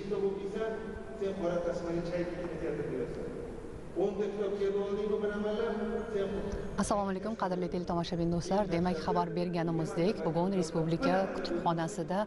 kitob o'qiysan, sen qora tasmani chayib ketaversan. 10 ta kitob kelib oldingmi bilamanlar, sen Assalomu alaykum qadrli teletomoshabin do'stlar. Demak, xabar berganimizdek, bugun Respublika kutubxonasida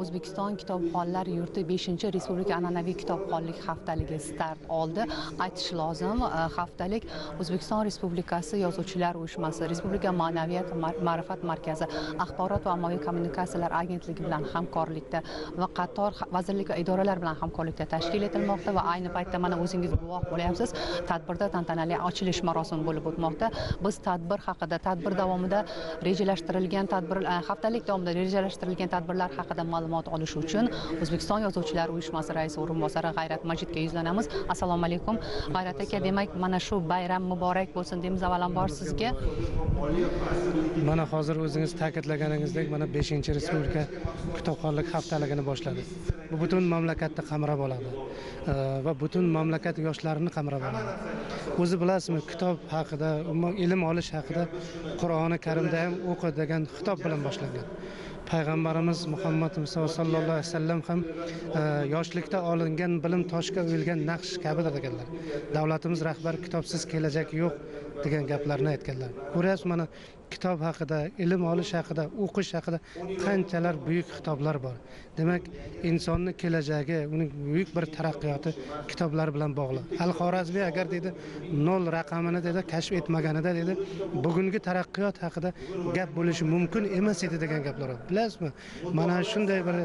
O'zbekiston kitobxonlar yurti 5-respublika an'anaviy kitobxonlik haftaligi start oldi. Aytish lozim, haftalik O'zbekiston Respublikasi Yozuvchilar uyushmasi, Respublika Ma'naviyat ma'rifat markazi, Axborot va ommaviy kommunikatsiyalar agentligi bilan hamkorlikda va qator vazirlik va idoralar bilan hamkorlikda tashkil etilmoqda va ayni paytda mana o'zingiz guvoh bo'lyapsiz. Tadbirda tantanali ochilish marosimi bo'lib o'tmoqda. Biz tadbir haqida, tadbir davomida rejalashtirilgan haftalik davomida rejalashtirilgan tadbirlar haqida ma'lumot olish uchun O'zbekiston Yozuvchilar uyushmasi raisi o'rinbosari G'ayrat Majidga yuzlanamiz. Assalomu alaykum. G'ayrat aka, demak, mana shu bayram muborak bo'lsin deymiz avvalambor sizga. Mana hozir o'zingiz ta'kidlaganingizdek, mana 5-respublika kitobxonlik haftaligini boshladi. Bu butun mamlakatni qamrab oladi va butun mamlakat yoshlarini qamrab oladi. O'zi bilasizmi, kitob haqida, ilm olish haqida Qur'oni Karimda ham o'qi degan xitob bilan boshlangan. Payg'ambarimiz Muhammad sallallohu alayhi vasallam ham yoshlikda olingan bilim toshga o'yilgan naqsh kabidir deganlar. Davlatimiz rahbari kitobsiz kelajak yo'q degan gaplarni aytganlar. Ko'ryapsiz, mana kitob haqida, ilm olish haqida, o'qish haqida qanchalar buyuk kitoblar bor. Demak, insonning kelajagi, uning buyuk bir taraqqiyoti kitoblar bilan bog'liq. Al-Xorazmiy agar dedi 0 raqamini dedi kashf etmaganida dedi, bugungi taraqqiyot haqida gap bo'lishi mumkin emas edi degan gaplar bor. Bilasizmi? Mana shunday bir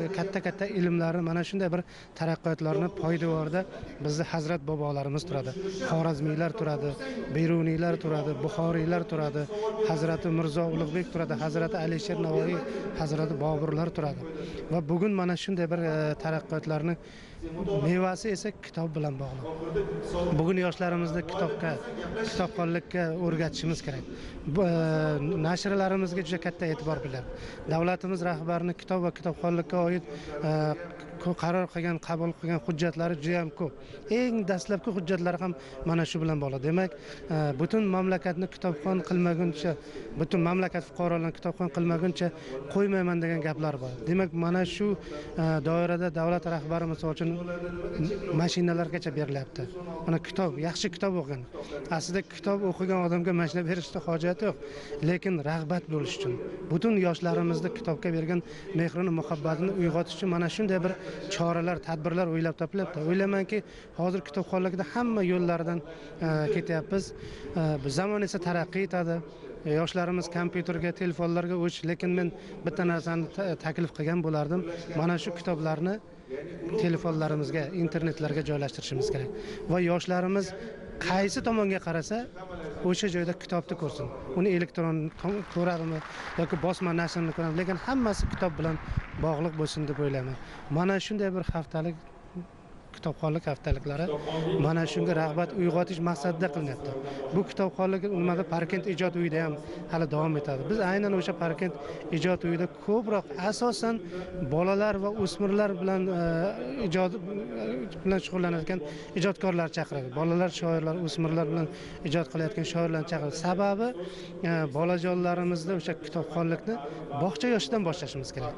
katta ilmlarni, mana shunday bir taraqqiyotlarni poydevorida bizning Hazrat bobolarimiz turadi. Xorazmiylar turadi, Beruniylar turadi, Buxoriylar turadi, Hazrati Mirzo Ulug'bek turadi, Hazrati Alisher Navoiy, Hazrati Boburlar turadi. Va bugun mana shunday bir taraqqiyotlarni mevasi esa kitob bilan bog'liq. Bugun yoshlarimizni kitobxonlikka o'rgatishimiz kerak. Nashrlarimizga juda katta e'tibor beriladi. Davlatimiz rahbarining kitob va kitobxonlikka oid qaror qilgan, qabul qilgan hujjatlari juda ham ko'p. Eng dastlabki hujjatlari ham mana shu bilan bog'liq. Demak, butun mamlakatni kitobxon qilmaguncha, butun mamlakat fuqarolarini kitobxon qilmaguncha qo'ymayman degan gaplar bor. Demak, mana shu doirada davlat rahbari misol uchun mashinalargacha berilyapti. Mana kitob, yaxshi kitob o'qigan. Aslida kitob o'qigan odamga mashina berishga hojat yo'q, lekin rag'bat bo'lish uchun, butun yoshlarimizni kitobga bergan mehrini, muhabbatini uyg'otish uchun mana shunday bir choralar, tadbirlar o'ylab topilyapti. O'ylaymanki, hozir kitobxonlikda hamma yo'llardan ketyapmiz. Zamon esa taraqqiy etadi. Yoshlarimiz kompyuterga, telefonlarga o'ch, lekin men bitta narsani taklif qilgan bo'lardim. Mana shu kitoblarni telefonlarimizga, internetlarga joylashtirishimiz kerak. Va yoshlarimiz qaysi tomonga qarasa, o'sha joyda kitobni ko'rsin. Uni elektron ko'radimi yoki bosma nashrini ko'radimi, lekin hammasi kitob bilan bog'liq bo'lsin deb o'ylayman. Mana shunday bir haftalik kitobxonlik haftaliklari mana shunga rag'bat uyg'otish maqsadida qilinyapti. Bu kitobxonlik nimada Parkent ijod uyida ham hali davom etadi. Biz aynan o'sha Parkent ijod uyida ko'proq asosan bolalar va o'smirlar bilan ijod bilan shug'ullanadigan ijodkorlar chaqiradi. Bolalar, shoirlar, o'smirlar bilan ijod qilayotgan shoirlarni chaqiradi. Sababi bolajonlarimizda o'sha kitobxonlikni bog'cha yoshidan boshlashimiz kerak.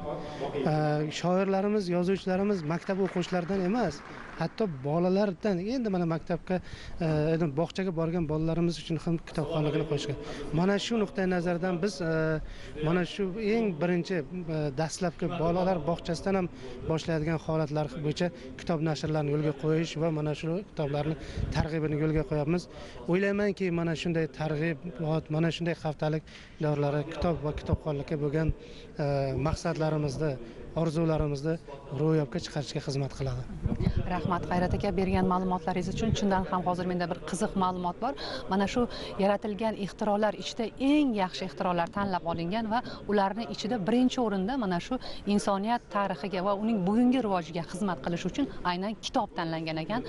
Shoirlarimiz, yozuvchilarimiz maktab o'quvchilaridan emas, hatto bolalardan, endi mana maktabga, bog'chaga borgan bolalarimiz uchun ham kitobxonlikni qo'yishgan. Mana shu nuqtai nazardan biz mana shu eng birinchi dastlabki bolalar bog'chasidan ham boshlaydigan holatlar bo'yicha kitob nashrlarini yo'lga qo'yish va mana shu kitoblarni targ'ibini yo'lga qo'yamiz. O'ylaymanki, mana shunday targ'ibot, mana shunday haftalik davrlari kitob va kitobxonlikka bo'lgan maqsadlarimizni, orzularimizni ro'yobga chiqarishga xizmat qiladi. Rahmat G'ayrat aka, bergan ma'lumotlaringiz uchun. Chindan ham hozir menda bir qiziq ma'lumot bor. Mana shu yaratilgan ixtirolar ichida eng yaxshi ixtirolar tanlab olingan va ularning ichida birinchi o'rinda mana shu insoniyat tarixiga va uning bugungi rivojiga xizmat qilish uchun aynan kitob tanlangan ekan.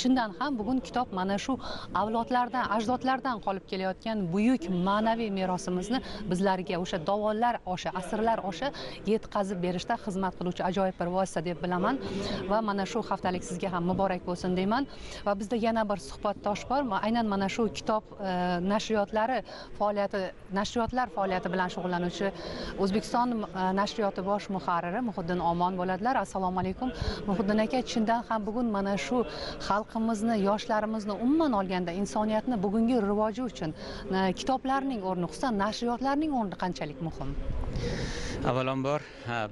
Chindan ham bugun kitob mana shu avlodlardan, ajdodlardan qolib kelayotgan buyuk ma'naviy merosimizni bizlarga o'sha davonlar osha, asrlar osha yetkazib berishda hayotda xizmat qiluvchi ajoyib bir vosita deb bilaman va mana shu haftalik sizga ham muborak bo'lsin deyman. Va bizda yana bir suhbatdosh bor. Aynan mana shu kitob nashriyotlar faoliyati bilan shug'ullanuvchi O'zbekiston nashriyoti bosh muharriri Muhiddin Omon bo'ladilar. Assalomu alaykum. Muhiddin aka, chindan ham bugun mana shu xalqimizni, yoshlarimizni, umuman olganda insoniyatni bugungi rivoji uchun kitoblarning o'rni, xususan nashriyotlarning o'rni qanchalik muhim? Avvalambor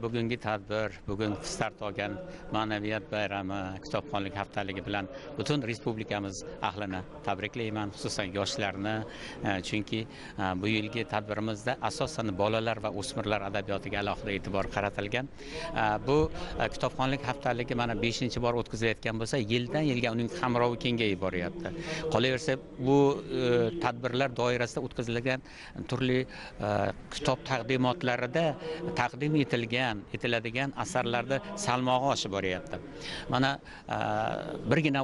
bugungi tadbir, bugun start olgan ma'naviyat bayrami, kitobxonlik haftaligi bilan butun respublikamiz ahlini tabriklayman, xususan yoshlarni, chunki bu yilgi tadbirimizda asosan bolalar va o'smirlar adabiyotiga alohida e'tibor qaratilgan. Bu kitobxonlik haftaligi mana 5-bor o'tkazilayotgan bo'lsa, yildan yilga uning qamrovi kengayib boryapti. Qolaversa, bu tadbirlar doirasida o'tkazilgan turli kitob taqdimotlarida taqdim etiladigan asarlarda salmog'i oshib boryapti. Mana birgina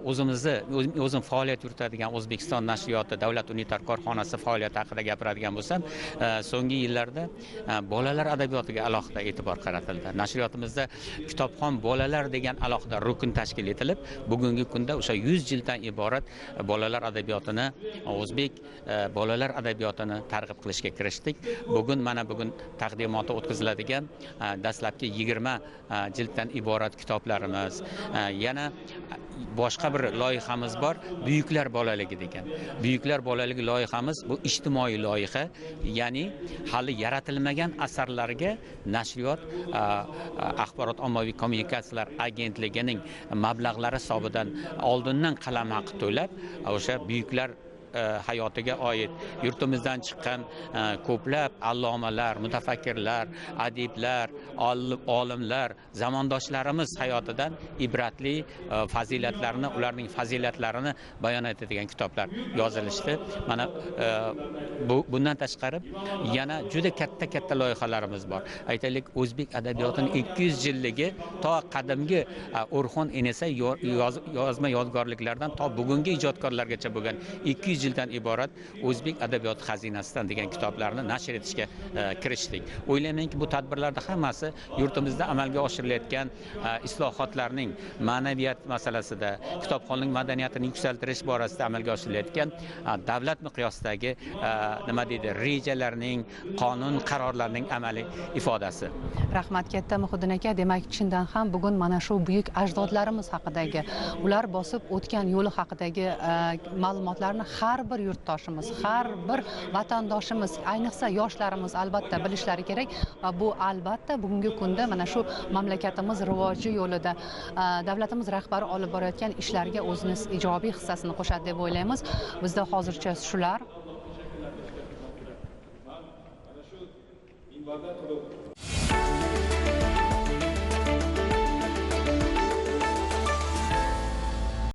o'zim faoliyat yuritadigan O'zbekiston nashriyoti davlat unitar korxonasi faoliyati haqida gapiradigan bo'lsam, so'nggi yillarda bolalar adabiyotiga alohida e'tibor qaratildi. Nashriyotimizda kitobxon bolalar degan alohida rukn tashkil etilib, bugungi kunda o'sha 100 jilddan iborat bolalar adabiyotini, o'zbek bolalar adabiyotini targ'ib qilishga kirishdik. Bugun taqdimoti o'tkaziladigan dastlabki 20 jilddan iborat kitoblarimiz, yana boshqa bir loyihamiz bor, buyuklar bolaligi degan. Buyuklar bolaligi loyihamiz bu ijtimoiy loyiha, ya'ni hali yaratilmagan asarlarga nashriyot axborot ommaviy kommunikatsiyalar agentligining mablag'lari hisobidan oldindan qalam haqi to'lab, o'sha buyuklar hayotiga oid yurtimizdan chiqqan ko'plab allomalar, mutafakkirlar, adiblar, olimlar, zamondoshlarimiz hayotidan ibratli fazilatlarni, ularning fazilatlarini bayon etadigan kitoblar yozilishdi. Mana bundan tashqari yana juda katta loyihalarimiz bor. Aytaylik, o'zbek adabiyotining 200 yilligi to qadimgi O'rxon Enesa yozma yodgorliklardan to bugungi ijodkorlargacha bo'lgan 200 jilddan iborat o'zbek adabiyoti xazinasidan degan kitoblarni nashr etishga kirishdik. O'ylaymanki, bu tadbirlarda hammasi yurtimizda amalga oshirilayotgan islohotlarning ma'naviyat masalasida, kitobxonlik madaniyatini yuksaltirish borasida amalga oshirilayotgan davlat miqyosidagi rejalarning, qonun qarorlarining amaliy ifodasi. Rahmat katta Muhiddin aka. Demak, chindan ham bugun mana shu buyuk ajdodlarimiz haqidagi, ular bosib o'tgan yo'li haqidagi ma'lumotlarni har bir yurtdoshimiz, har bir vatandoshimiz, ayniqsa yoshlarimiz albatta bilishlari kerak va bu albatta bugungi kunda mana shu mamlakatimiz rivoji yo'lida davlatimiz rahbari olib borayotgan ishlarga o'zining ijobiy hissasini qo'shadi deb o'ylaymiz. Bizda hozircha shular.